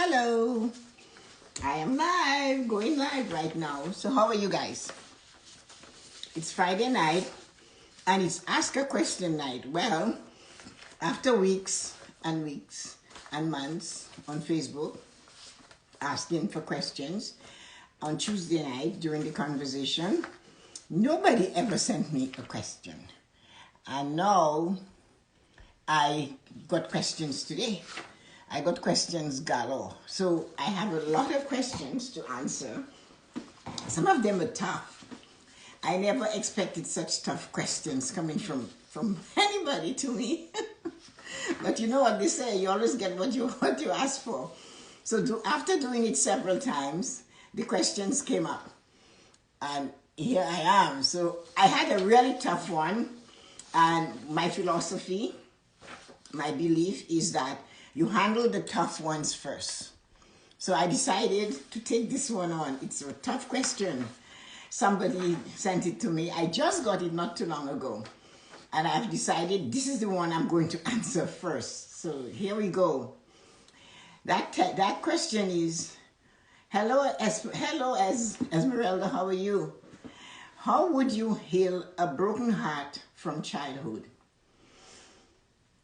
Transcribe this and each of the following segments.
Hello, I am live, going live right now. So how are you guys? It's Friday night and it's Ask a Question night. Well, after weeks and weeks and months on Facebook asking for questions, on Tuesday night during the conversation, nobody ever sent me a question. And now I got questions today. I got questions galore. So I have a lot of questions to answer. Some of them are tough. I never expected such tough questions coming from anybody to me. But you know what they say, you always get what you ask for. So after doing it several times, the questions came up. And here I am. So I had a really tough one. And my philosophy, my belief is that you handle the tough ones first. So I decided to take this one on. It's a tough question. Somebody sent it to me. I just got it not too long ago. And I've decided this is the one I'm going to answer first. So here we go. That question is, hello Esmeralda, how are you? How would you heal a broken heart from childhood?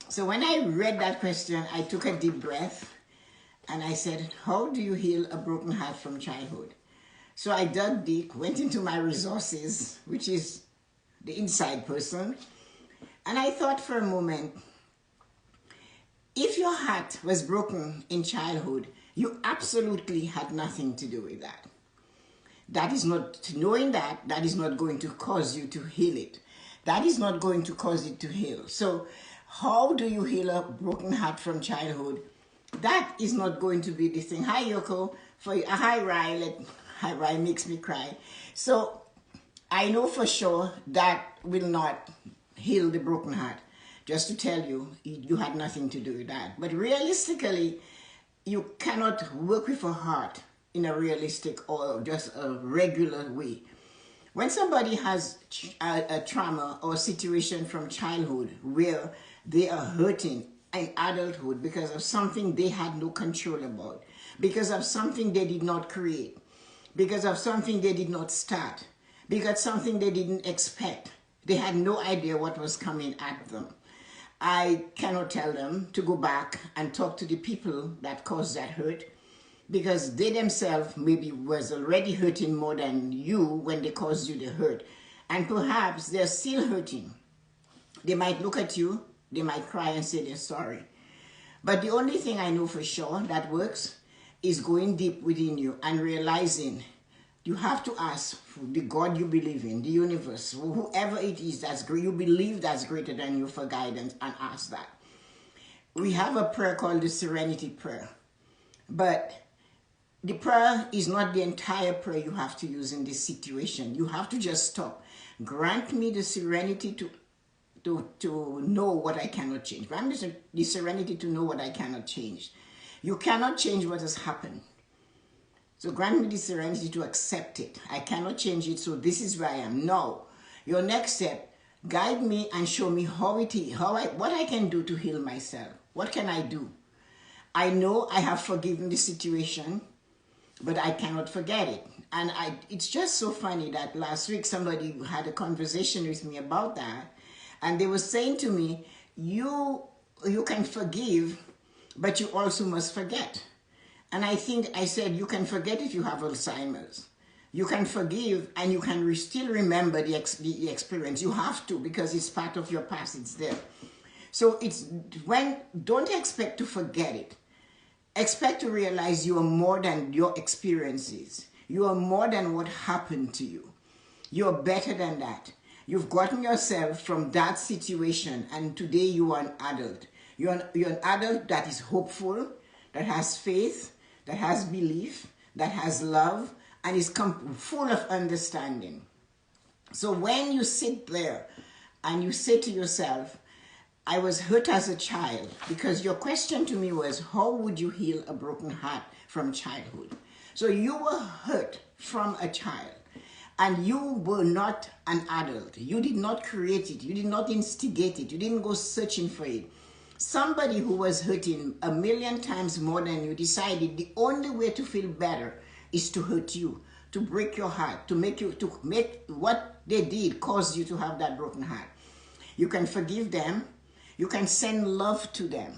So when I read that question, I took a deep breath and I said, how do you heal a broken heart from childhood? So I dug deep, went into my resources, which is the inside person, and I thought for a moment, if your heart was broken in childhood, you absolutely had nothing to do with that. That is not, knowing that is not going to cause you to heal it. That is not going to cause it to heal. So how do you heal a broken heart from childhood? That is not going to be the thing. Hi, Yoko. Hi, Rai. Hi, Rai makes me cry. So I know for sure that will not heal the broken heart. Just to tell you, you had nothing to do with that. But realistically, you cannot work with a heart in a realistic or just a regular way. When somebody has a trauma or a situation from childhood where they are hurting in adulthood because of something they had no control about, because of something they did not create, because of something they did not start, because of something they didn't expect. They had no idea what was coming at them. I cannot tell them to go back and talk to the people that caused that hurt, because they themselves maybe was already hurting more than you when they caused you the hurt. And perhaps they're still hurting. They might look at you, they might cry and say they're sorry. But the only thing I know for sure that works is going deep within you and realizing you have to ask the God you believe in, the universe, whoever it is you believe that's greater than you for guidance, and ask that. We have a prayer called the Serenity Prayer. But the prayer is not the entire prayer you have to use in this situation. You have to just stop. Grant me the serenity to know what I cannot change. Grant me the serenity to know what I cannot change. You cannot change what has happened. So grant me the serenity to accept it. I cannot change it, so this is where I am. No. Your next step, guide me and show me how it is, what I can do to heal myself. What can I do? I know I have forgiven the situation, but I cannot forget it. And it's just so funny that last week somebody had a conversation with me about that. And they were saying to me, you can forgive, but you also must forget. And I said, you can forget if you have Alzheimer's. You can forgive and you can still remember the experience. You have to, because it's part of your past, it's there. So don't expect to forget it. Expect to realize you are more than your experiences. You are more than what happened to you. You are better than that. You've gotten yourself from that situation, and today you are an adult. You're an adult that is hopeful, that has faith, that has belief, that has love, and is full of understanding. So when you sit there and you say to yourself, I was hurt as a child, because your question to me was, how would you heal a broken heart from childhood? So you were hurt from a child, and you were not an adult. You did not create it. You did not instigate it. You didn't go searching for it. Somebody who was hurting a million times more than you decided the only way to feel better is to hurt you, to break your heart, to make what they did cause you to have that broken heart. You can forgive them. You can send love to them.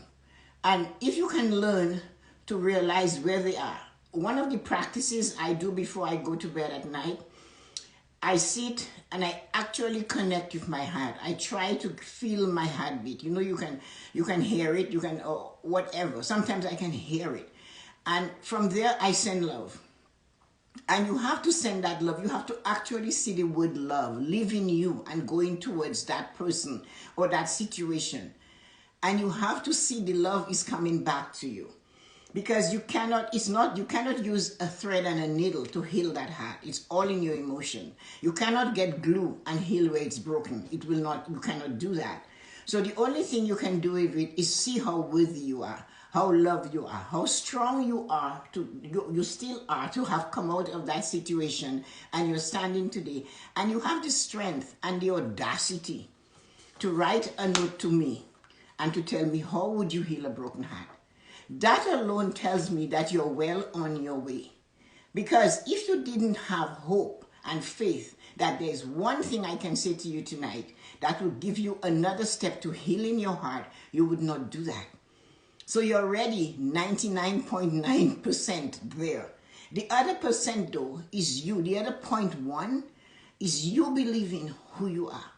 And if you can learn to realize where they are, one of the practices I do before I go to bed at night, I sit and I actually connect with my heart. I try to feel my heartbeat. You know, you can hear it, you can, or whatever. Sometimes I can hear it. And from there, I send love. And you have to send that love. You have to actually see the word love leaving you and going towards that person or that situation. And you have to see the love is coming back to you. Because you cannot use a thread and a needle to heal that heart. It's all in your emotion. You cannot get glue and heal where it's broken. You cannot do that. So the only thing you can do with it is see how worthy you are, how loved you are, how strong you are, you still are to have come out of that situation and you're standing today. And you have the strength and the audacity to write a note to me and to tell me, how would you heal a broken heart? That alone tells me that you're well on your way. Because if you didn't have hope and faith that there's one thing I can say to you tonight that will give you another step to healing your heart, you would not do that. So you're already 99.9% there. The other percent though is you. The other 0.1 is you believing who you are.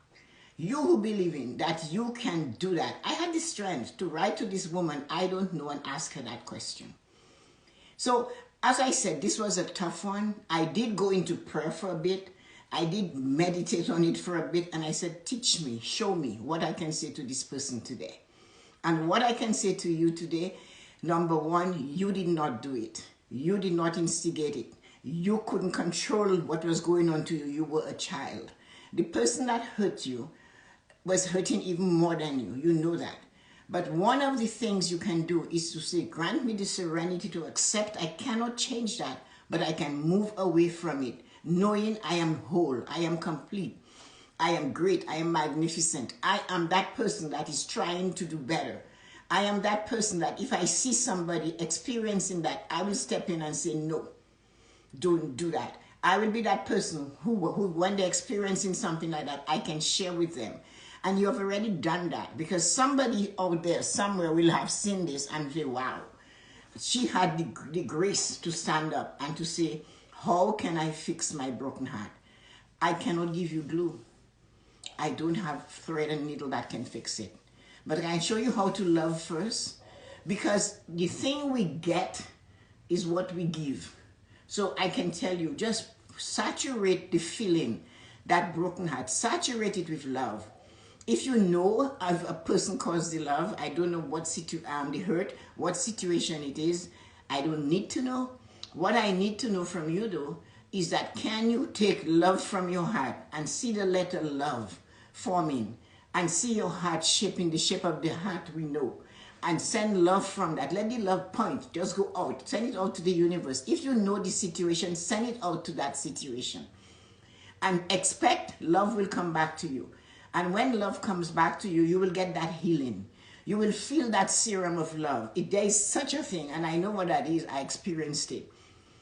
You who believe in that you can do that. I had the strength to write to this woman I don't know and ask her that question. So, as I said, this was a tough one. I did go into prayer for a bit. I did meditate on it for a bit. And I said, teach me, show me what I can say to this person today. And what I can say to you today, number one, you did not do it. You did not instigate it. You couldn't control what was going on to you. You were a child. The person that hurt you was hurting even more than you. You know that. But one of the things you can do is to say, grant me the serenity to accept I cannot change that, but I can move away from it, knowing I am whole, I am complete, I am great, I am magnificent. I am that person that is trying to do better. I am that person that if I see somebody experiencing that, I will step in and say, no, don't do that. I will be that person who when they're experiencing something like that, I can share with them. And you have already done that because somebody out there somewhere will have seen this and say, wow, she had the grace to stand up and to say, how can I fix my broken heart? I cannot give you glue. I don't have thread and needle that can fix it. But I can show you how to love first, because the thing we get is what we give. So I can tell you, just saturate the feeling, that broken heart, saturate it with love. If you know of a person caused the love, I don't know what the hurt, what situation it is, I don't need to know. What I need to know from you though, is that can you take love from your heart and see the letter love forming and see your heart shaping the shape of the heart we know and send love from that. Let the love point, just go out, send it out to the universe. If you know the situation, send it out to that situation and expect love will come back to you. And when love comes back to you, you will get that healing. You will feel that serum of love. If there is such a thing, and I know what that is, I experienced it.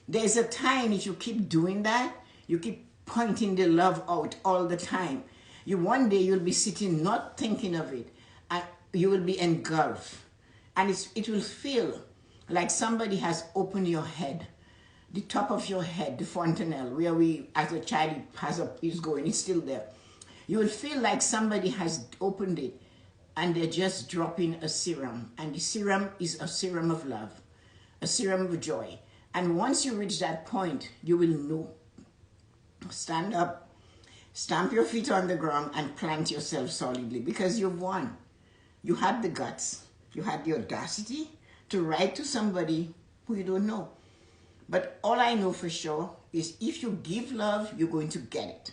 There's a time if you keep doing that, you keep pointing the love out all the time. One day you'll be sitting not thinking of it, and you will be engulfed. And it will feel like somebody has opened your head, the top of your head, the fontanelle, where we, as a child, it's going, it's still there. You will feel like somebody has opened it and they're just dropping a serum. And the serum is a serum of love, a serum of joy. And once you reach that point, you will know. Stand up, stamp your feet on the ground and plant yourself solidly because you've won. You had the guts, you had the audacity to write to somebody who you don't know. But all I know for sure is if you give love, you're going to get it.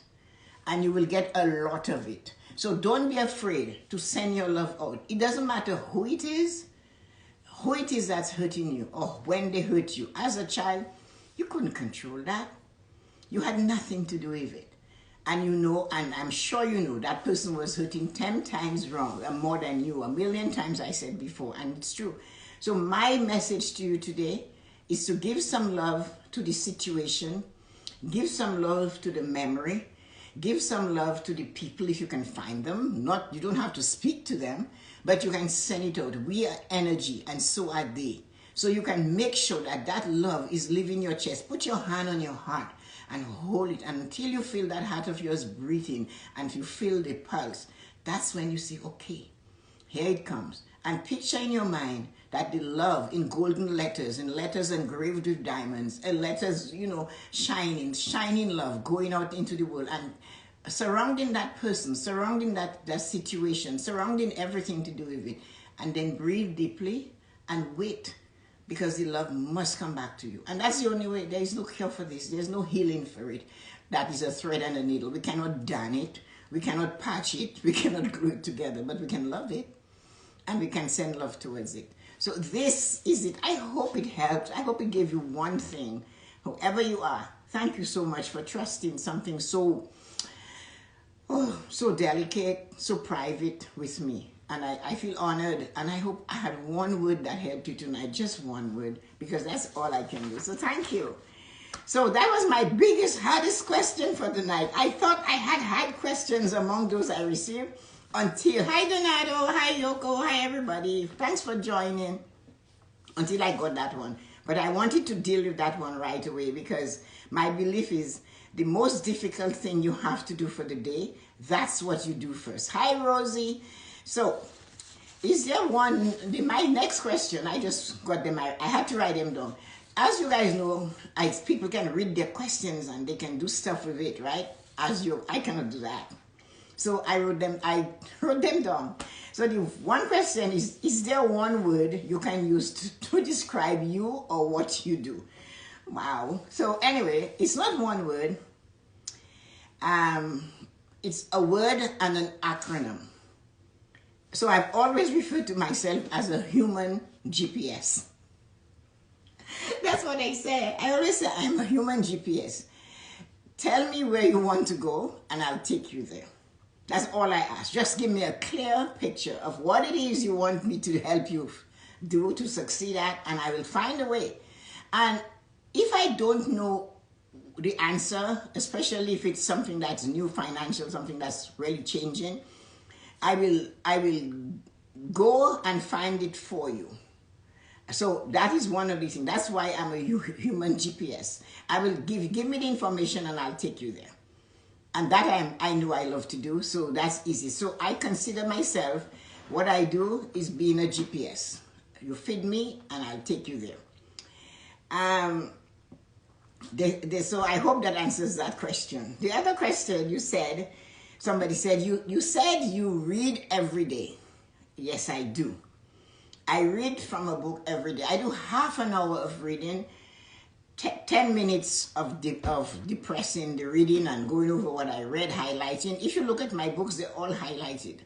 And you will get a lot of it. So don't be afraid to send your love out. It doesn't matter who it is that's hurting you or when they hurt you. As a child, you couldn't control that. You had nothing to do with it. and you know, and I'm sure you know, that person was hurting 10 times wrong, more than you, a million times I said before, and it's true. So my message to you today is to give some love to the situation, give some love to the memory, give some love to the people if you can find them. Not, you don't have to speak to them, but you can send it out. We are energy, and so are they. So you can make sure that that love is leaving your chest. Put your hand on your heart and hold it until you feel that heart of yours breathing and you feel the pulse. That's when you say, okay, here it comes. And picture in your mind that the love in golden letters, in letters engraved with diamonds, and letters, you know, shining love going out into the world and surrounding that person, surrounding that situation, surrounding everything to do with it. And then breathe deeply and wait, because the love must come back to you. And that's the only way. There is no cure for this. There's no healing for it. That is a thread and a needle. We cannot darn it. We cannot patch it. We cannot glue it together, but we can love it. And we can send love towards it. So this is it. I hope it helped. I hope it gave you one thing. Whoever you are, thank you so much for trusting something so, so delicate, so private with me. And I feel honored. And I hope I had one word that helped you tonight. Just one word. Because that's all I can do. So thank you. So that was my biggest, hardest question for the night. I thought I had questions among those I received. Until, hi Donato, hi Yoko, hi everybody. Thanks for joining. Until I got that one. But I wanted to deal with that one right away, because my belief is the most difficult thing you have to do for the day, that's what you do first. Hi Rosie. So, is there one, my next question, I just got them, I had to write them down. As you guys know, people can read their questions and they can do stuff with it, right? I cannot do that. So I wrote them down. So the one question is there one word you can use to describe you or what you do? Wow. So anyway, it's not one word. It's a word and an acronym. So I've always referred to myself as a human GPS. That's what I say. I always say I'm a human GPS. Tell me where you want to go and I'll take you there. That's all I ask. Just give me a clear picture of what it is you want me to help you do to succeed at, and I will find a way. And if I don't know the answer, especially if it's something that's new, financial, something that's really changing, I will go and find it for you. So that is one of the things. That's why I'm a human GPS. I will give me the information and I'll take you there. And that I know I love to do, so that's easy. So I consider myself, what I do is being a GPS. You feed me and I'll take you there. So I hope that answers that question. The other question you said, somebody said, you said you read every day. Yes, I do. I read from a book every day. I do half an hour of reading, 10 minutes of depressing the reading and going over what I read, highlighting. If you look at my books, they're all highlighted.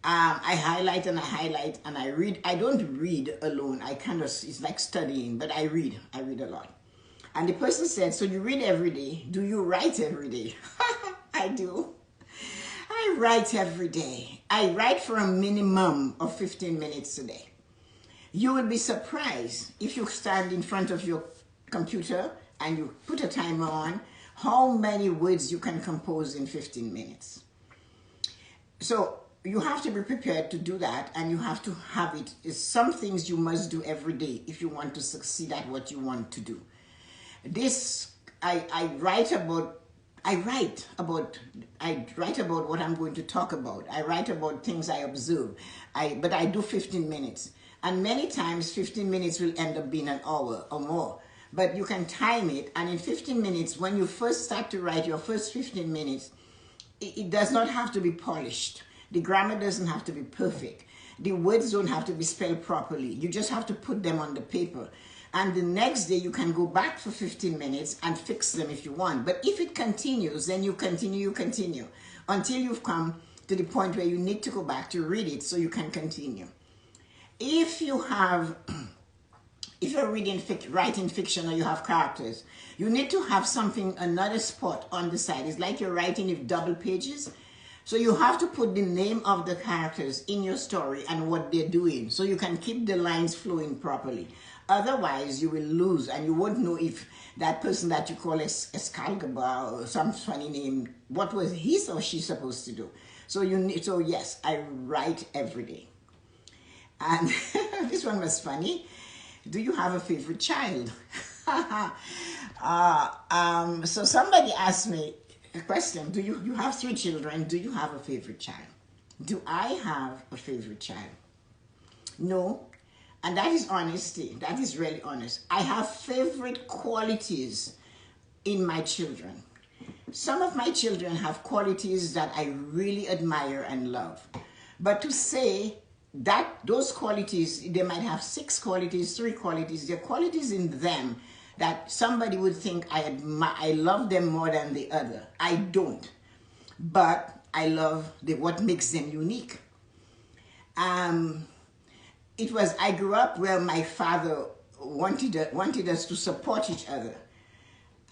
I highlight and I highlight and I read. I don't read alone. It's like studying, but I read a lot. And the person said, so you read every day. Do you write every day? I do. I write every day. I write for a minimum of 15 minutes a day. You will be surprised if you stand in front of your computer and you put a timer on, how many words you can compose in 15 minutes. So you have to be prepared to do that, and you have to have it. It's some things you must do every day if you want to succeed at what you want to do. This, I write about what I'm going to talk about. I write about things I observe, but I do 15 minutes. And many times 15 minutes will end up being an hour or more. But you can time it, and in 15 minutes, when you first start to write your first 15 minutes, it does not have to be polished. The grammar doesn't have to be perfect. The words don't have to be spelled properly. You just have to put them on the paper. And the next day you can go back for 15 minutes and fix them if you want. But if it continues, then you continue until you've come to the point where you need to go back to read it so you can continue. If you have if you're writing fiction or you have characters, you need to have something, another spot on the side. It's like you're writing with double pages. So you have to put the name of the characters in your story and what they're doing so you can keep the lines flowing properly. Otherwise, you will lose and you won't know if that person that you call Escalgaba or some funny name, what was his or she supposed to do. So yes, I write every day. And this one was funny. Do you have a favorite child? So somebody asked me a question. You have 3 children. Do you have a favorite child? Do I have a favorite child? No. And that is honesty. That is really honest. I have favorite qualities in my children. Some of my children have qualities that I really admire and love. But to say that those qualities, they might have 6 qualities, 3 qualities, there are qualities in them that somebody would think I love them more than the other. I don't. But I love what makes them unique. I grew up where my father wanted us to support each other.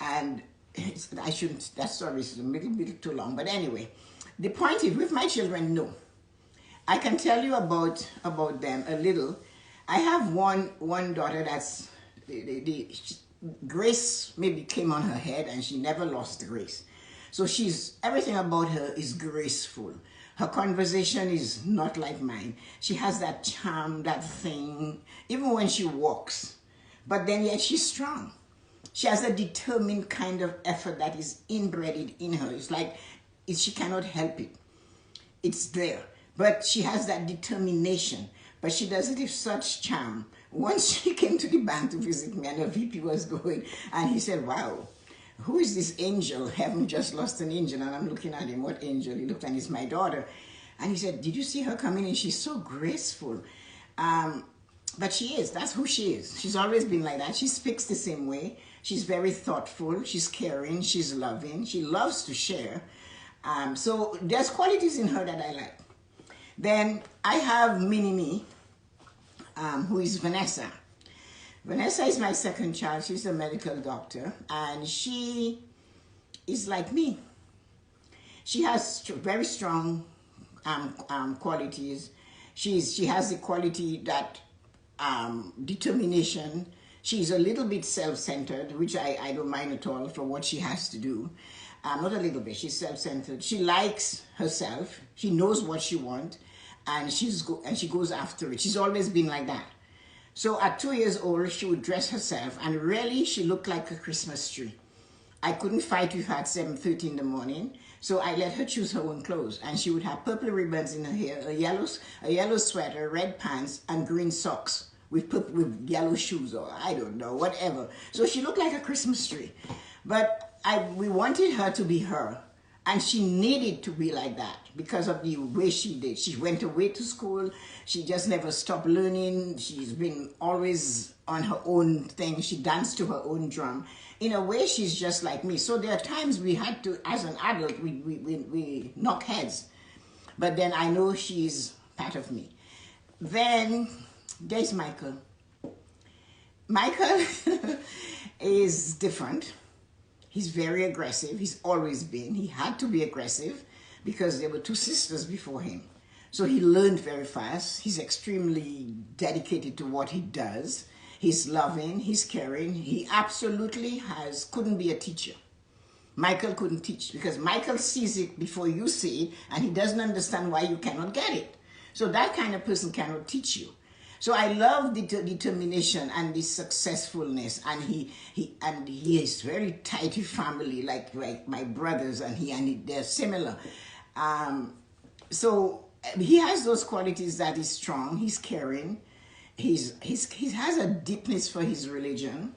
And that story is a little bit too long. But anyway, the point is, with my children, no. I can tell you about them a little. I have one daughter that's, the grace maybe came on her head and she never lost grace. So everything about her is graceful. Her conversation is not like mine. She has that charm, that thing, even when she walks. But then yet she's strong. She has a determined kind of effort that is inbred in her. It's like she cannot help it. It's there. But she has that determination. But she does it with such charm. Once she came to the bank to visit me and the VP was going, and he said, wow, who is this angel? Heaven just lost an angel. And I'm looking at him, what angel? He looked and it's my daughter. And he said, did you see her coming in? She's so graceful. But she is. That's who she is. She's always been like that. She speaks the same way. She's very thoughtful. She's caring. She's loving. She loves to share. So there's qualities in her that I like. Then I have Mini-Me, who is Vanessa. Vanessa is my second child. She's a medical doctor, and she is like me. She has very strong qualities. She has the quality that determination. She's a little bit self-centered, which I don't mind at all for what she has to do. Not a little bit. She's self-centered. She likes herself. She knows what she wants, and she goes after it. She's always been like that. So at 2 years old, she would dress herself, and really, she looked like a Christmas tree. I couldn't fight with her at 7:30 in the morning, so I let her choose her own clothes. And she would have purple ribbons in her hair, a yellow sweater, red pants, and green socks with yellow shoes, or I don't know, whatever. So she looked like a Christmas tree. But we wanted her to be her. And she needed to be like that because of the way she did. She went away to school. She just never stopped learning. She's been always on her own thing. She danced to her own drum. In a way, she's just like me. So there are times we had to, as an adult, we knock heads. But then I know she's part of me. Then there's Michael. Michael is different. He's very aggressive. He's always been. He had to be aggressive because there were 2 sisters before him. So he learned very fast. He's extremely dedicated to what he does. He's loving. He's caring. He absolutely couldn't be a teacher. Michael couldn't teach because Michael sees it before you see it, and he doesn't understand why you cannot get it. So that kind of person cannot teach you. So I love the determination and the successfulness, and he is very tight with family, like my brothers, and they're similar. So he has those qualities that he's strong, he's caring, he has a deepness for his religion.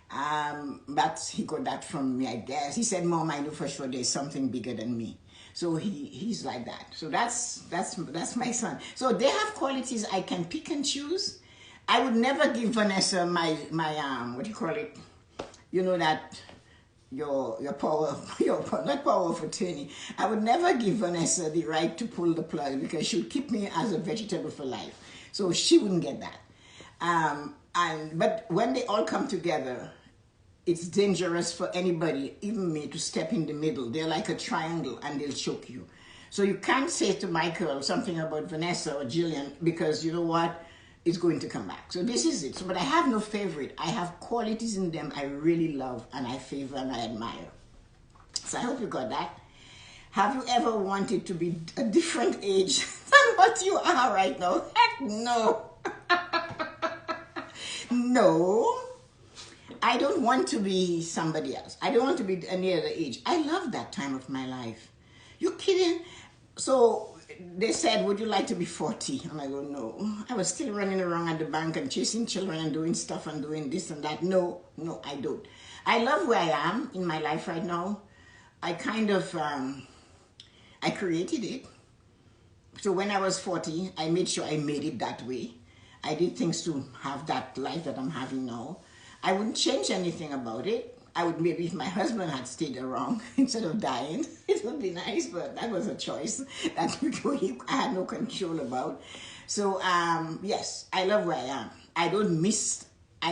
But he got that from me, I guess. He said, Mom, I know for sure there's something bigger than me. So he's like that. So that's my son. So they have qualities I can pick and choose. I would never give Vanessa my what do you call it? You know that your not power of attorney. I would never give Vanessa the right to pull the plug because she would keep me as a vegetable for life. So she wouldn't get that. But when they all come together, it's dangerous for anybody, even me, to step in the middle. They're like a triangle and they'll choke you. So you can't say to Michael something about Vanessa or Jillian, because you know what? It's going to come back. So this is it. So, but I have no favorite. I have qualities in them I really love and I favor and I admire. So I hope you got that. Have you ever wanted to be a different age than what you are right now? Heck no. No. I don't want to be somebody else. I don't want to be any other age. I love that time of my life. You kidding? So they said, would you like to be 40? And I go, no. I was still running around at the bank and chasing children and doing stuff and doing this and that. No, I don't. I love where I am in my life right now. I kind of, I created it. So when I was 40, I made sure I made it that way. I did things to have that life that I'm having now. I wouldn't change anything about it. I would maybe, if my husband had stayed around instead of dying, it would be nice, but that was a choice that I had no control about. So yes, I love where I am. I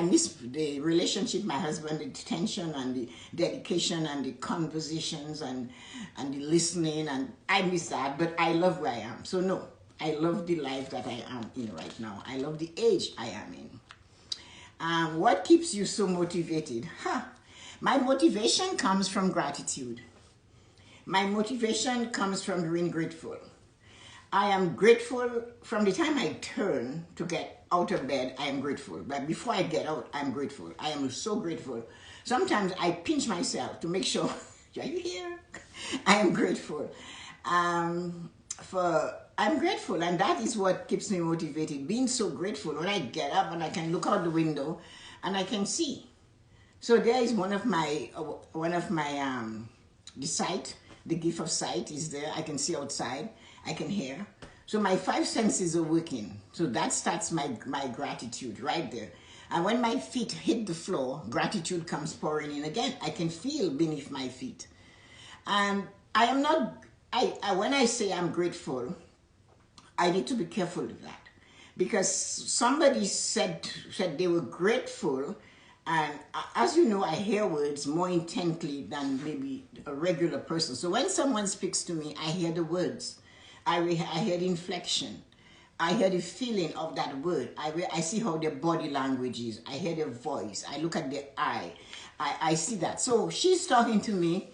miss the relationship with my husband, the attention and the dedication and the conversations and the listening, and I miss that, but I love where I am. So no, I love the life that I am in right now. I love the age I am in. What keeps you so motivated? My motivation comes from gratitude. My motivation comes from being grateful. I am grateful from the time I turn to get out of bed. I am grateful. But before I get out, I'm grateful. I am so grateful. Sometimes I pinch myself to make sure, are you here? I am grateful. I'm grateful, and that is what keeps me motivated. Being so grateful when I get up and I can look out the window and I can see. So there is one of my the sight, the gift of sight is there. I can see outside. I can hear. So my 5 senses are working. So that starts my gratitude right there. And when my feet hit the floor, gratitude comes pouring in again. I can feel beneath my feet. And I am not, when I say I'm grateful, I need to be careful with that. Because somebody said they were grateful, and as you know, I hear words more intently than maybe a regular person. So when someone speaks to me, I hear the words. I hear the inflection. I hear the feeling of that word. I see how their body language is. I hear their voice. I look at their eye. I see that. So she's talking to me,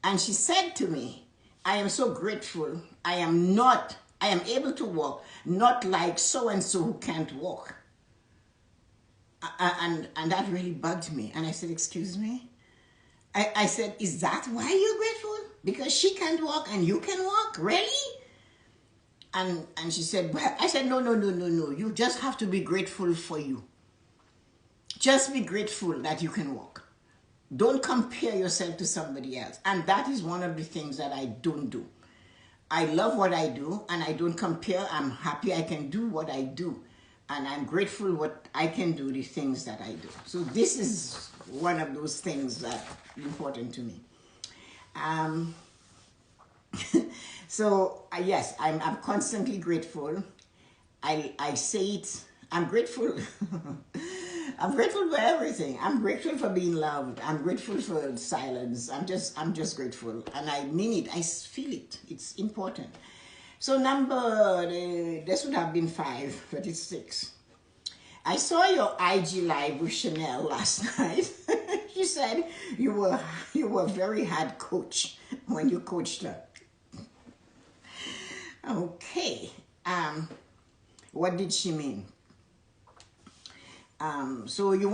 and she said to me, I am so grateful. I am able to walk, not like so-and-so who can't walk. And that really bugged me. And I said, excuse me? I said, is that why you're grateful? Because she can't walk and you can walk? Really? And she said, well, I said, no. You just have to be grateful for you. Just be grateful that you can walk. Don't compare yourself to somebody else. And that is one of the things that I don't do. I love what I do, and I don't compare. I'm happy I can do what I do. And I'm grateful what I can do, the things that I do. So this is one of those things that are important to me. So yes, I'm constantly grateful. I say it. I'm grateful. I'm grateful for everything. I'm grateful for being loved. I'm grateful for silence. I'm just grateful, and I mean it. I feel it. It's important. So this would have been 5, but it's 6. I saw your IG live with Chanel last night. She said you were a very hard coach when you coached her. Okay. What did she mean? So the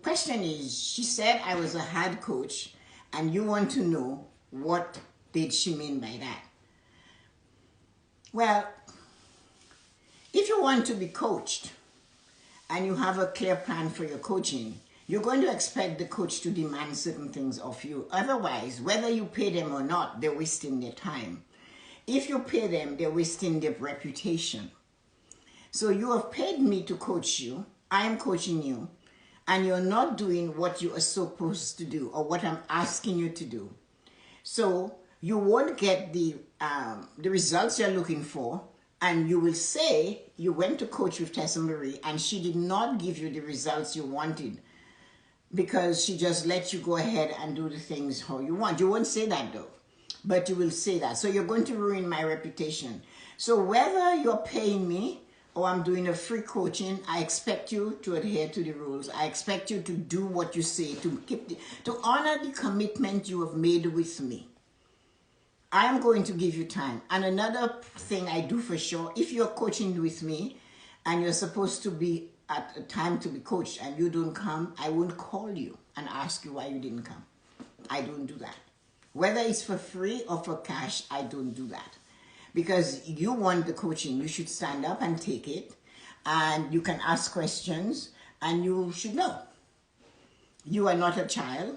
question is, she said I was a hard coach, and you want to know what did she mean by that? Well, if you want to be coached and you have a clear plan for your coaching, you're going to expect the coach to demand certain things of you. Otherwise, whether you pay them or not, they're wasting their time. If you pay them, they're wasting their reputation. So you have paid me to coach you. I am coaching you, and you're not doing what you are supposed to do or what I'm asking you to do. So you won't get the results you're looking for, And you will say you went to coach with Tessa-Marie and she did not give you the results you wanted because she just let you go ahead and do the things how you want. You won't say that though, but you will say that. So you're going to ruin my reputation. So whether you're paying me or I'm doing a free coaching, I expect you to adhere to the rules. I expect you to do what you say, to honor the commitment you have made with me. I am going to give you time. And another thing I do for sure, if you're coaching with me and you're supposed to be at a time to be coached and you don't come, I won't call you and ask you why you didn't come. I don't do that. Whether it's for free or for cash, I don't do that. Because you want the coaching, you should stand up and take it. And you can ask questions and you should know. You are not a child.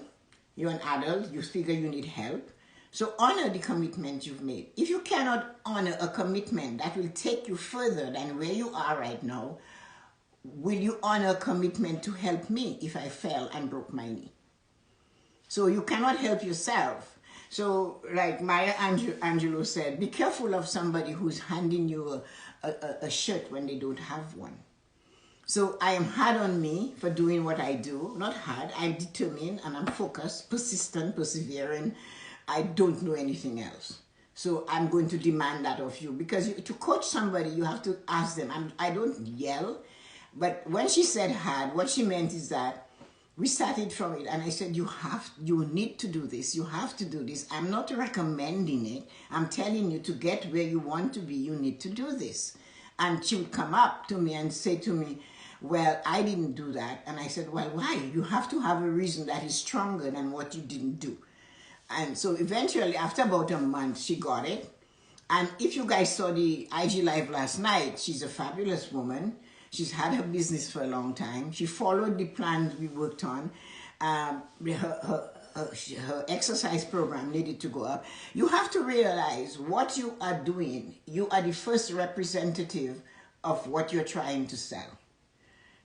You're an adult. You figure you need help. So honor the commitment you've made. If you cannot honor a commitment that will take you further than where you are right now, will you honor a commitment to help me if I fell and broke my knee? So you cannot help yourself. So like Maya Angelou said, be careful of somebody who's handing you a shirt when they don't have one. So I am hard on me for doing what I do. Not hard, I'm determined and I'm focused, persistent, persevering. I don't know anything else. So I'm going to demand that of you because to coach somebody, you have to ask them. I don't yell, but when she said hard, what she meant is that we started from it and I said, you need to do this. You have to do this. I'm not recommending it. I'm telling you to get where you want to be, you need to do this. And she would come up to me and say to me, well, I didn't do that. And I said, well, why? You have to have a reason that is stronger than what you didn't do. And so eventually, after about a month, she got it. And if you guys saw the IG Live last night, she's a fabulous woman. She's had her business for a long time. She followed the plans we worked on. Her exercise program needed to go up. You have to realize what you are doing. You are the first representative of what you're trying to sell.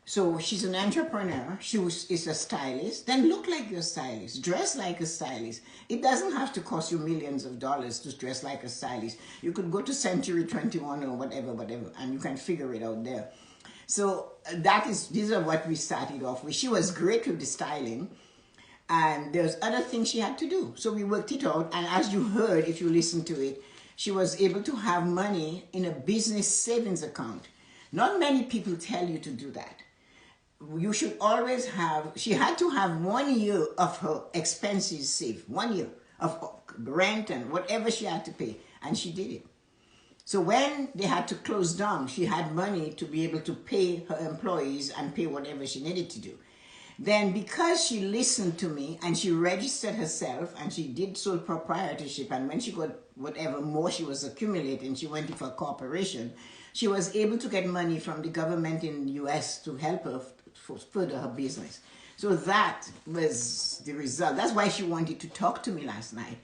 So she's an entrepreneur, she is a stylist, then look like you're a stylist, dress like a stylist. It doesn't have to cost you millions of dollars to dress like a stylist. You could go to Century 21 or whatever, and you can figure it out there. So these are what we started off with. She was great with the styling, and there's other things she had to do. So we worked it out, and as you heard, if you listen to it, she was able to have money in a business savings account. Not many people tell you to do that. You should always have, she had to have 1 year of her expenses saved, 1 year of rent and whatever she had to pay, and she did it. So when they had to close down, she had money to be able to pay her employees and pay whatever she needed to do. Then because she listened to me and she registered herself and she did sole proprietorship, and when she got whatever more she was accumulating, she went for a corporation, she was able to get money from the government in the US to help her further her business. So that was the result. That's why she wanted to talk to me last night.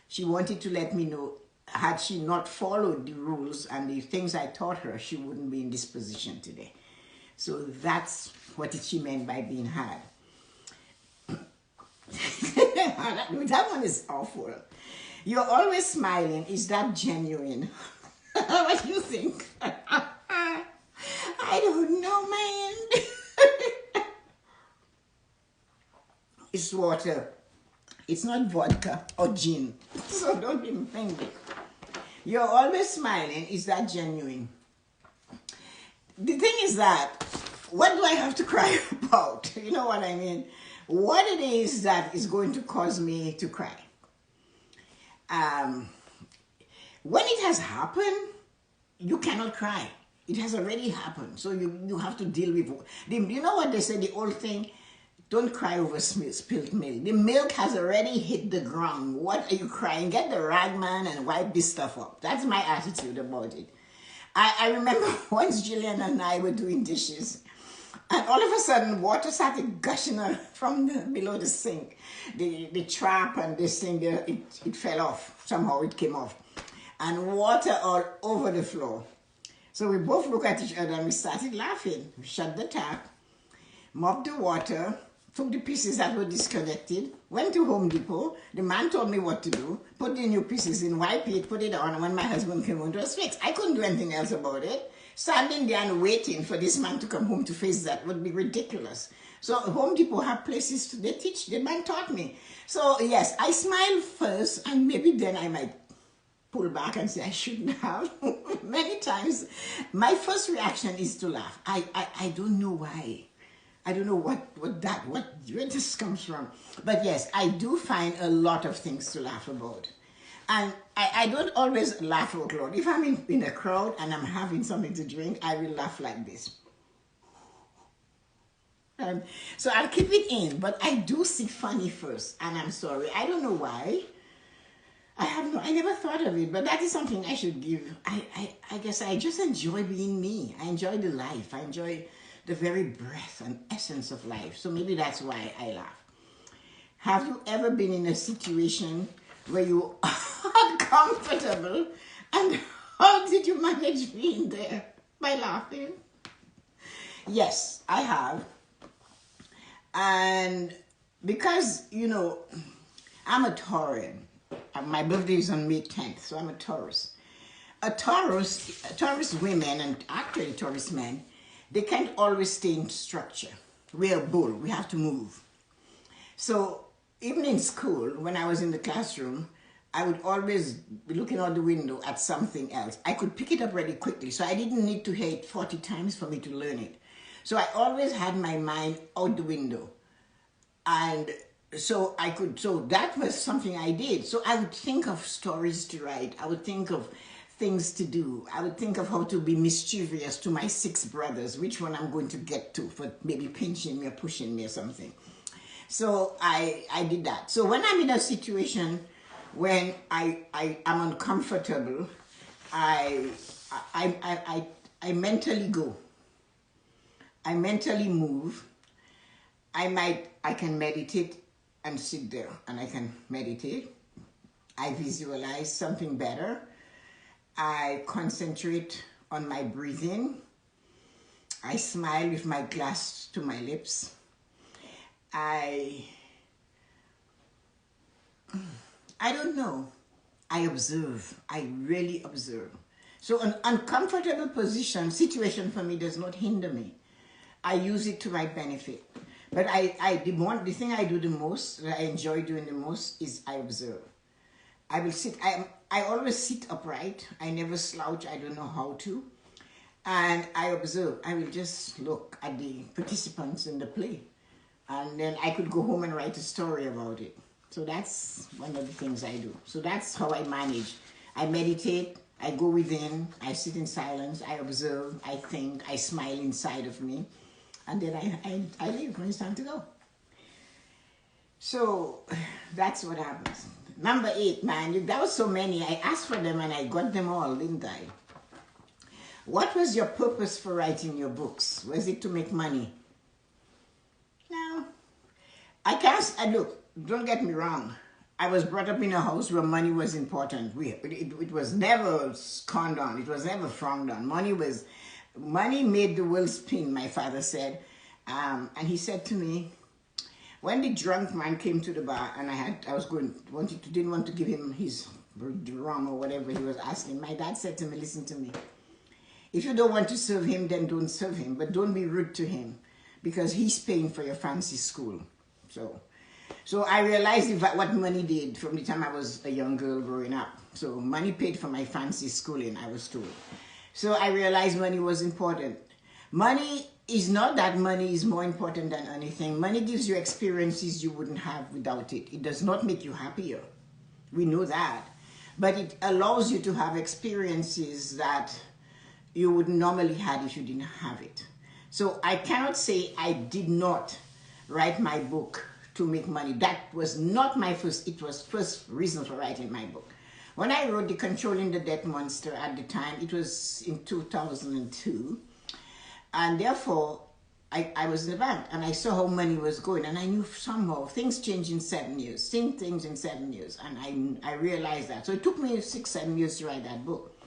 She wanted to let me know, had she not followed the rules and the things I taught her, she wouldn't be in this position today. So that's what she meant by being hard. That one is awful. You're always smiling. Is that genuine? What do you think? I don't know, man. It's water. It's not vodka or gin. So don't even think it. You're always smiling. Is that genuine? The thing is that, what do I have to cry about? You know what I mean? What it is that is going to cause me to cry. When it has happened, you cannot cry. It has already happened. So you have to deal with it. You know what they say, the old thing? Don't cry over spilled milk. The milk has already hit the ground. What are you crying? Get the rag, man, and wipe this stuff up. That's my attitude about it. I remember once Jillian and I were doing dishes, and all of a sudden water started gushing from below the sink. The trap and this thing there, it fell off. Somehow it came off. And water all over the floor. So we both looked at each other and we started laughing. We shut the tap, mopped the water, took the pieces that were disconnected, went to Home Depot. The man told me what to do, put the new pieces in, wipe it, put it on, and when my husband came home, it was fixed. I couldn't do anything else about it. Standing there and waiting for this man to come home to fix that would be ridiculous. So Home Depot have places they teach. The man taught me. So yes, I smile first, and maybe then I might pull back and say I shouldn't have. Many times, my first reaction is to laugh. I don't know why. I don't know where this comes from. But yes, I do find a lot of things to laugh about. And I don't always laugh out loud. If I'm in a crowd and I'm having something to drink, I will laugh like this. So I'll keep it in, but I do see funny first, and I'm sorry. I don't know why. I never thought of it, but that is something I should give. I guess I just enjoy being me. I enjoy the life. I enjoy the very breath and essence of life. So maybe that's why I laugh. Have you ever been in a situation where you are uncomfortable, and how did you manage being there? By laughing? Yes, I have. And because, I'm a Taurian. My birthday is on May 10th, so I'm a Taurus. Taurus women, and actually Taurus men, they can't always stay in structure. We're a bull. We have to move. So even in school, when I was in the classroom, I would always be looking out the window at something else. I could pick it up really quickly, so I didn't need to hear it 40 times for me to learn it. So I always had my mind out the window. And so that was something I did. So I would think of stories to write. I would think of things to do. I would think of how to be mischievous to my 6 brothers, which one I'm going to get to for maybe pinching me or pushing me or something. So I did that. So when I'm in a situation when I'm uncomfortable, I mentally go. I mentally move. I can meditate and sit there and I can meditate. I visualize something better. I concentrate on my breathing. I smile with my glass to my lips. I don't know. I observe. I really observe. So an uncomfortable situation for me does not hinder me. I use it to my benefit. But the thing I do the most, that I enjoy doing the most, is I observe. I will sit. I always sit upright. I never slouch. I don't know how to. And I observe. I will just look at the participants in the play. And then I could go home and write a story about it. So that's one of the things I do. So that's how I manage. I meditate. I go within. I sit in silence. I observe. I think. I smile inside of me. And then I leave when it's time to go. So that's what happens. Number 8, man, that was so many. I asked for them and I got them all, didn't I? What was your purpose for writing your books? Was it to make money? No. I can't, look, don't get me wrong. I was brought up in a house where money was important. It was never scorned on. It was never frowned on. Money made the world spin, my father said. And he said to me, when the drunk man came to the bar and didn't want to give him his rum or whatever he was asking, my dad said to me, listen to me. If you don't want to serve him, then don't serve him. But don't be rude to him because he's paying for your fancy school. So I realized what money did from the time I was a young girl growing up. So money paid for my fancy schooling, I was told. So I realized money was important. Money is not that money is more important than anything. Money gives you experiences you wouldn't have without it. It does not make you happier. We know that. But it allows you to have experiences that you would normally have if you didn't have it. So I cannot say I did not write my book to make money. That was not my first reason for writing my book. When I wrote The Controlling the Debt Monster at the time, it was in 2002. And therefore, I was in the bank and I saw how money was going and I knew somehow things change in 7 years, same things in 7 years. And I realized that. So it took me 6-7 years to write that book.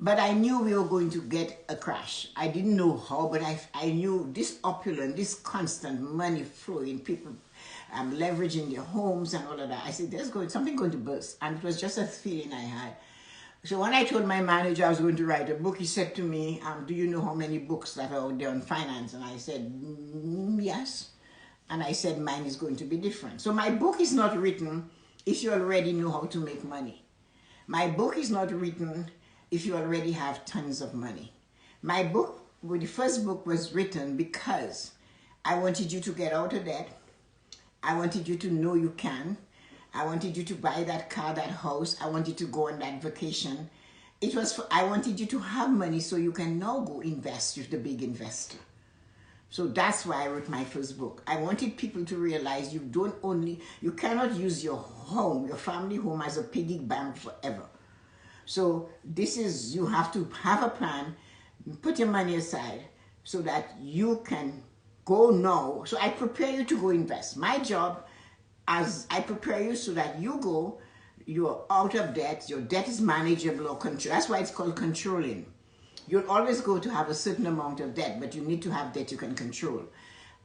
But I knew we were going to get a crash. I didn't know how, but I knew this opulent, this constant money flowing, people leveraging their homes and all of that. I said, something going to burst. And it was just a feeling I had. So when I told my manager I was going to write a book, he said to me, do you know how many books that are out there on finance? And I said, yes. And I said, mine is going to be different. So my book is not written if you already know how to make money. My book is not written if you already have tons of money. My book, the first book was written because I wanted you to get out of debt. I wanted you to know you can. I wanted you to buy that car, that house. I wanted you to go on that vacation. I wanted you to have money so you can now go invest with the big investor. So that's why I wrote my first book. I wanted people to realize you cannot use your home, your family home as a piggy bank forever. So you have to have a plan, put your money aside so that you can go now. So I prepare you to go invest. My job, as I prepare you so that you're out of debt, your debt is manageable or control. That's why it's called controlling. You'll always go to have a certain amount of debt, but you need to have debt you can control.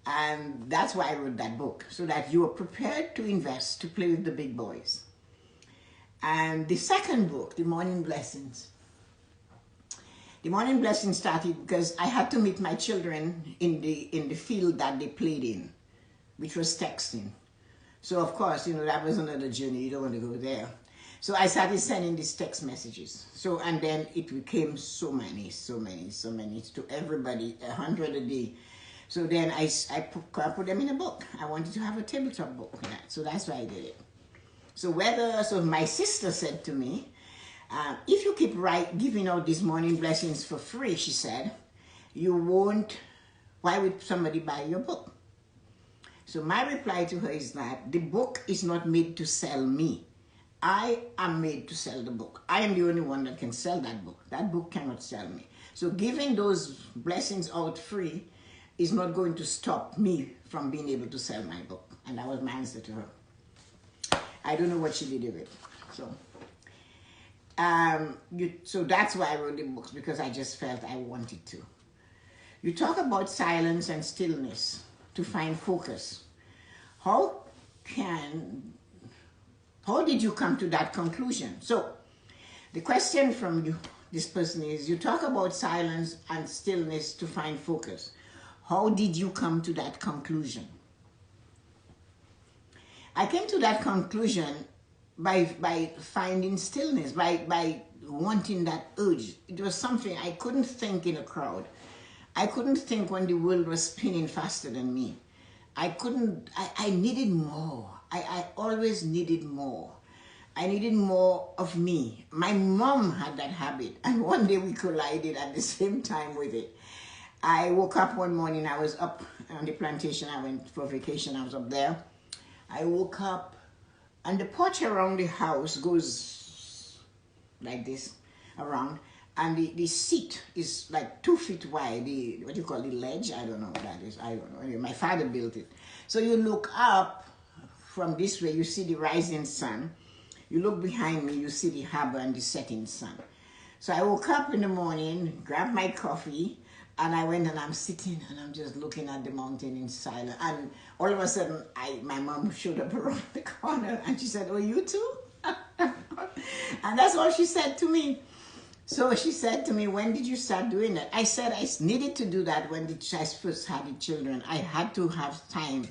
And that's why I wrote that book, so that you are prepared to invest, to play with the big boys. And the second book, The Morning Blessings. The Morning Blessings started because I had to meet my children in the field that they played in, which was texting. So of course, that was another journey. You don't want to go there. So I started sending these text messages. So, and then it became so many to everybody, 100 a day. So then I put them in a book. I wanted to have a tabletop book. Yeah. So that's why I did it. So my sister said to me, if you keep giving out these morning blessings for free, she said, why would somebody buy your book? So my reply to her is that the book is not made to sell me. I am made to sell the book. I am the only one that can sell that book. That book cannot sell me. So giving those blessings out free is not going to stop me from being able to sell my book. And that was my answer to her. I don't know what she did with it. So that's why I wrote the books, because I just felt I wanted to. You talk about silence and stillness to find focus. How did you come to that conclusion? So the question from this person is, you talk about silence and stillness to find focus. How did you come to that conclusion? I came to that conclusion by finding stillness, by wanting that urge. It was something I couldn't think in a crowd. I couldn't think when the world was spinning faster than me. I needed more. I always needed more. I needed more of me. My mom had that habit, and one day we collided at the same time with it. I woke up one morning, I was up on the plantation, I went for vacation, I was up there. I woke up, and the porch around the house goes like this around, and the seat is like 2 feet wide. What you call the ledge? I don't know what that is. I don't know. Anyway, my father built it. So you look up from this way, you see the rising sun. You look behind me, you see the harbor and the setting sun. So I woke up in the morning, grabbed my coffee, and I went and I'm sitting and I'm just looking at the mountain in silence. And all of a sudden, my mom showed up around the corner and she said, "Oh, you too?" And that's all she said to me. So she said to me, "When did you start doing that?" I said I needed to do that when I first had the children. I had to have time.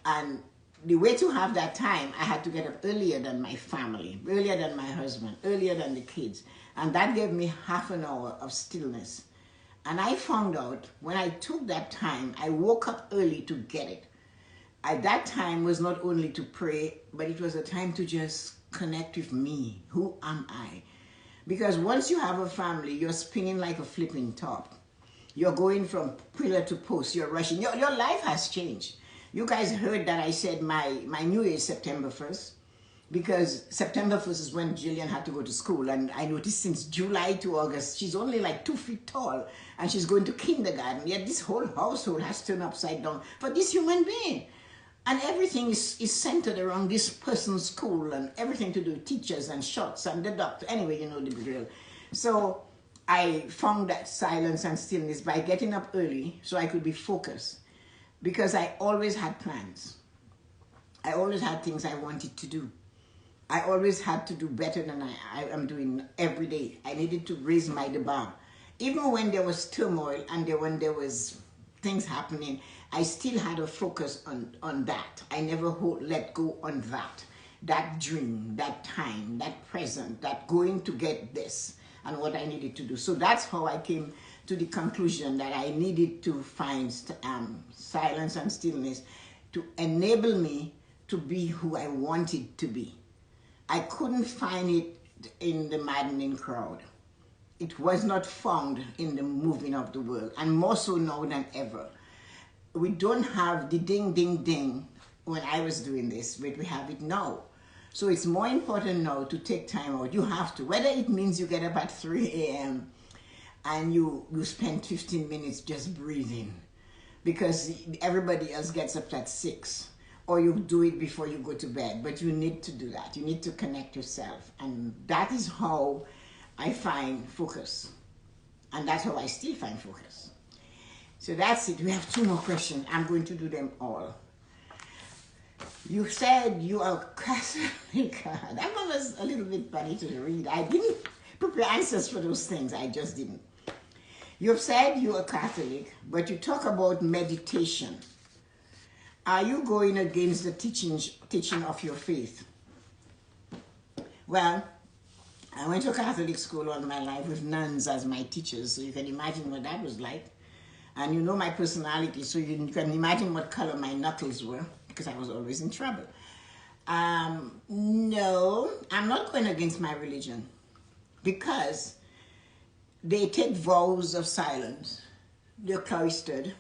And the way to have that time, I had to get up earlier than my family, earlier than my husband, earlier than the kids. And that gave me half an hour of stillness. And I found out when I took that time, I woke up early to get it. That time was not only to pray, but it was a time to just connect with me. Who am I? Because once you have a family, you're spinning like a flipping top. You're going from pillar to post. You're rushing. Your life has changed. You guys heard that I said my New Year is September 1st. Because September 1st is when Jillian had to go to school. And I noticed since July to August, she's only like 2 feet tall. And she's going to kindergarten. Yet this whole household has turned upside down for this human being. And everything is centered around this person's school. And everything to do with teachers and shots and the doctor. Anyway, you know the drill. So I found that silence and stillness by getting up early so I could be focused, because I always had plans. I always had things I wanted to do. I always had to do better than I am doing every day. I needed to raise my bar. Even when there was turmoil and when there was things happening, I still had a focus on that. I never let go on that dream, that time, that present, that going to get this and what I needed to do. So that's how I came to the conclusion that I needed to find silence and stillness to enable me to be who I wanted to be. I couldn't find it in the maddening crowd. It was not found in the moving of the world, and more so now than ever. We don't have the ding, ding, ding when I was doing this, but we have it now. So it's more important now to take time out. You have to, whether it means you get up at 3 a.m. and you spend 15 minutes just breathing because everybody else gets up at 6. Or you do it before you go to bed, but you need to do that. You need to connect yourself. And that is how I find focus. And that's how I still find focus. So that's it. We have 2 more questions. I'm going to do them all. You said you are Catholic. That one was a little bit funny to read. I didn't prepare answers for those things. I just didn't. You've said you are Catholic, but you talk about meditation. Are you going against the teaching of your faith? Well, I went to Catholic school all my life with nuns as my teachers, so you can imagine what that was like. And you know my personality, so you can imagine what color my knuckles were, because I was always in trouble. No, I'm not going against my religion, because they take vows of silence. They're cloistered.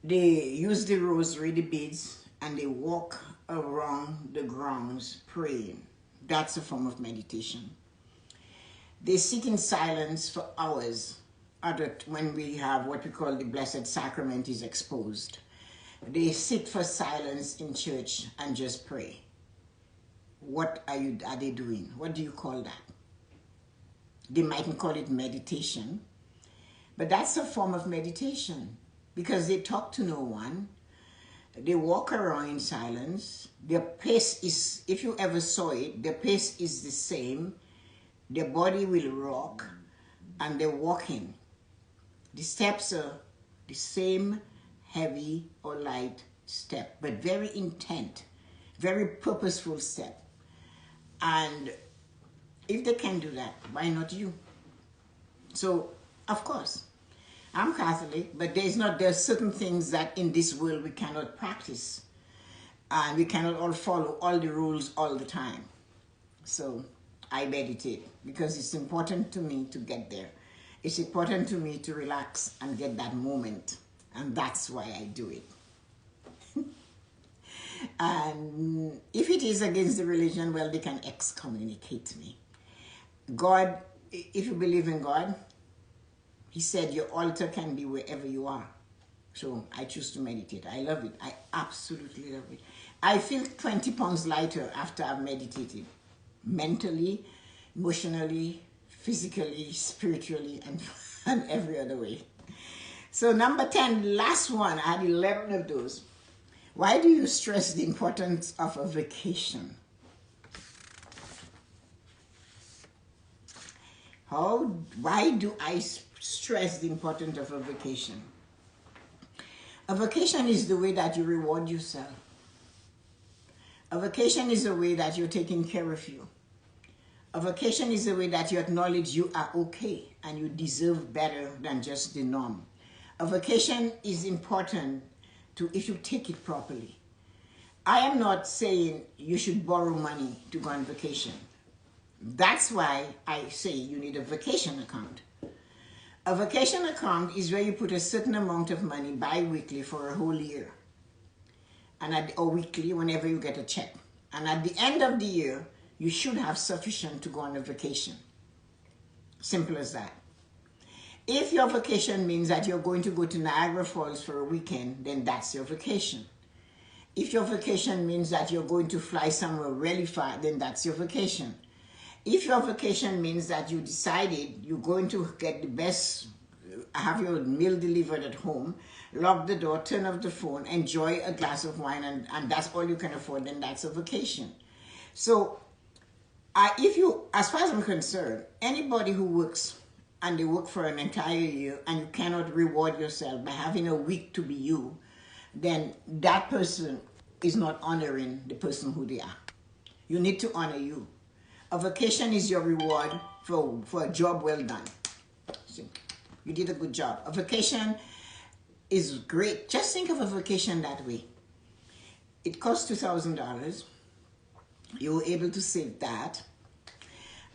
They use the rosary, the beads, and they walk around the grounds praying. That's a form of meditation. They sit in silence for hours when we have what we call the Blessed Sacrament is exposed. They sit for silence in church and just pray. What are they doing? What do you call that? They mightn't call it meditation, but that's a form of meditation. Because they talk to no one, they walk around in silence. Their pace is, if you ever saw it, their pace is the same. Their body will rock, and they're walking. The steps are the same heavy or light step, but very intent, very purposeful step. And if they can do that, why not you? So, of course, I'm Catholic, but there's certain things that in this world we cannot practice. And we cannot all follow all the rules all the time. So I meditate because it's important to me to get there. It's important to me to relax and get that moment. And that's why I do it. And if it is against the religion, well, they can excommunicate me. God, if you believe in God, He said your altar can be wherever you are. So I choose to meditate. I love it. I absolutely love it. I feel 20 pounds lighter after I've meditated. Mentally, emotionally, physically, spiritually, and every other way. So number 10, last one. I had 11 of those. Why do you stress the importance of a vacation? Why do I stress the importance of a vacation? A vacation is the way that you reward yourself. A vacation is a way that you're taking care of you. A vacation is a way that you acknowledge you are okay and you deserve better than just the norm. A vacation is important if you take it properly. I am not saying you should borrow money to go on vacation. That's why I say you need a vacation account. A vacation account is where you put a certain amount of money bi-weekly for a whole year. Or weekly, whenever you get a check. And at the end of the year, you should have sufficient to go on a vacation. Simple as that. If your vacation means that you're going to go to Niagara Falls for a weekend, then that's your vacation. If your vacation means that you're going to fly somewhere really far, then that's your vacation. If your vacation means that you decided you're going to get the best, have your meal delivered at home, lock the door, turn off the phone, enjoy a glass of wine, and that's all you can afford, then that's a vacation. So if you, as far as I'm concerned, anybody who works and they work for an entire year and you cannot reward yourself by having a week to be you, then that person is not honoring the person who they are. You need to honor you. A vacation is your reward for a job well done. See, you did a good job. A vacation is great. Just think of a vacation that way. It cost $2,000. You were able to save that.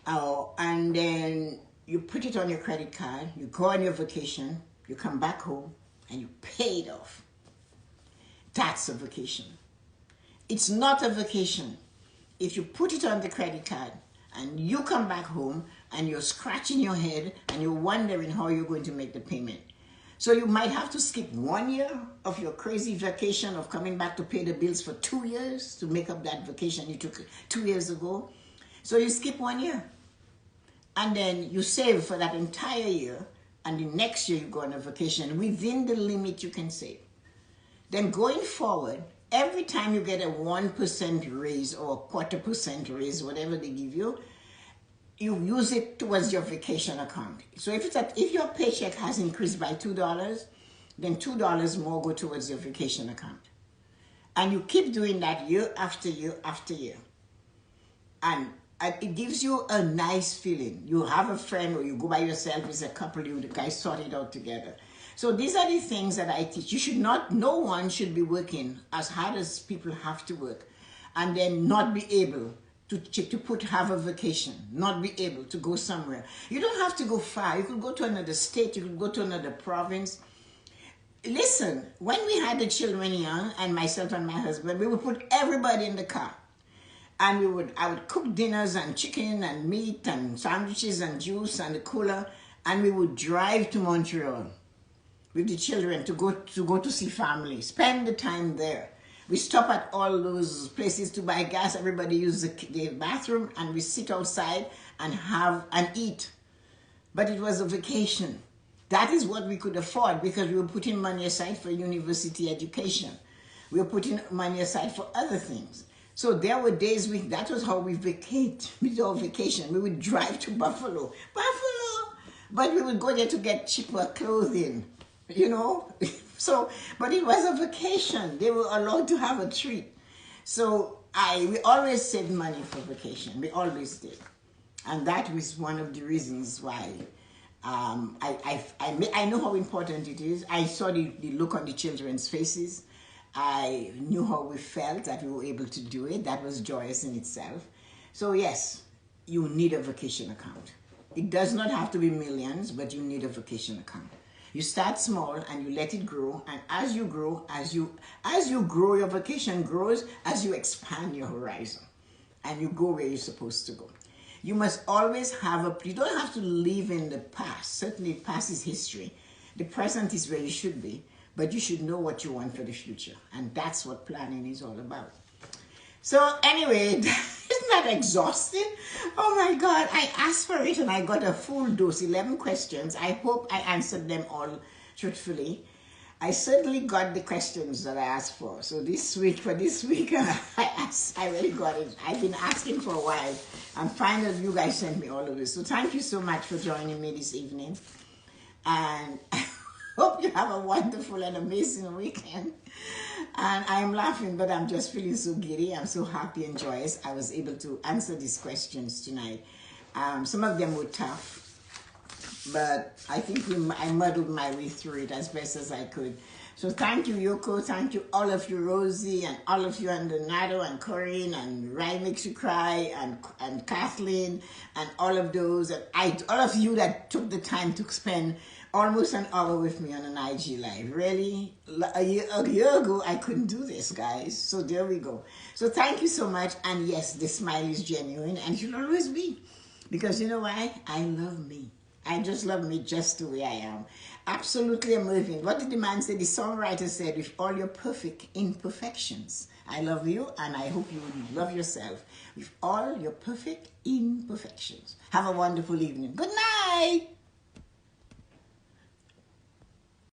And then you put it on your credit card. You go on your vacation. You come back home and you pay it off. That's a vacation. It's not a vacation if you put it on the credit card and you come back home and you're scratching your head and you're wondering how you're going to make the payment. So you might have to skip 1 year of your crazy vacation of coming back to pay the bills for 2 years to make up that vacation you took 2 years ago. So you skip 1 year. And then you save for that entire year, and the next year you go on a vacation within the limit you can save. Then going forward, every time you get a 1% raise or a 1/4% raise, whatever they give you, you use it towards your vacation account. So if your paycheck has increased by $2, then $2 more go towards your vacation account. And you keep doing that year after year after year. And it gives you a nice feeling. You have a friend or you go by yourself as a couple, you guys sort it out together. So these are the things that I teach. No one should be working as hard as people have to work and then not be able to have a vacation, not be able to go somewhere. You don't have to go far. You could go to another state, you could go to another province. Listen, when we had the children young, and myself and my husband, we would put everybody in the car. And I would cook dinners and chicken and meat and sandwiches and juice and the cooler, and we would drive to Montreal with the children to go to see family, spend the time there. We stop at all those places to buy gas. Everybody uses the bathroom, and we sit outside and have and eat. But it was a vacation. That is what we could afford because we were putting money aside for university education. We were putting money aside for other things. So there were days that was how we vacate with our vacation. We would drive to Buffalo, but we would go there to get cheaper clothing, you know. So, but it was a vacation. They were allowed to have a treat. So we always saved money for vacation. We always did, and that was one of the reasons why. I know how important it is. I saw the look on the children's faces. I knew how we felt that we were able to do it. That was joyous in itself. So yes, you need a vacation account. It does not have to be millions, but you need a vacation account. You start small and you let it grow, and as you grow, as you grow, your vacation grows as you expand your horizon and you go where you're supposed to go. You must always you don't have to live in the past. Certainly past is history. The present is where you should be. But you should know what you want for the future. And that's what planning is all about. So anyway, isn't that exhausting? Oh my God, I asked for it and I got a full dose, 11 questions. I hope I answered them all truthfully. I certainly got the questions that I asked for. So this week, I really got it. I've been asking for a while. And finally, you guys sent me all of this. So thank you so much for joining me this evening. And hope you have a wonderful and amazing weekend. And I'm laughing, but I'm just feeling so giddy. I'm so happy and joyous. I was able to answer these questions tonight. Some of them were tough, but I think I muddled my way through it as best as I could. So thank you, Yoko. Thank you, all of you, Rosie, and all of you, and Donato, and Corinne, and Rye Makes You Cry, and Kathleen, and all of those, and all of you that took the time to spend almost an hour with me on an IG Live. Really? A year ago, I couldn't do this, guys. So there we go. So thank you so much. And yes, the smile is genuine, and it should always be. Because you know why? I love me. I just love me just the way I am. Absolutely amazing. What did the man say? The songwriter said, with all your perfect imperfections. I love you, and I hope you love yourself with all your perfect imperfections. Have a wonderful evening. Good night.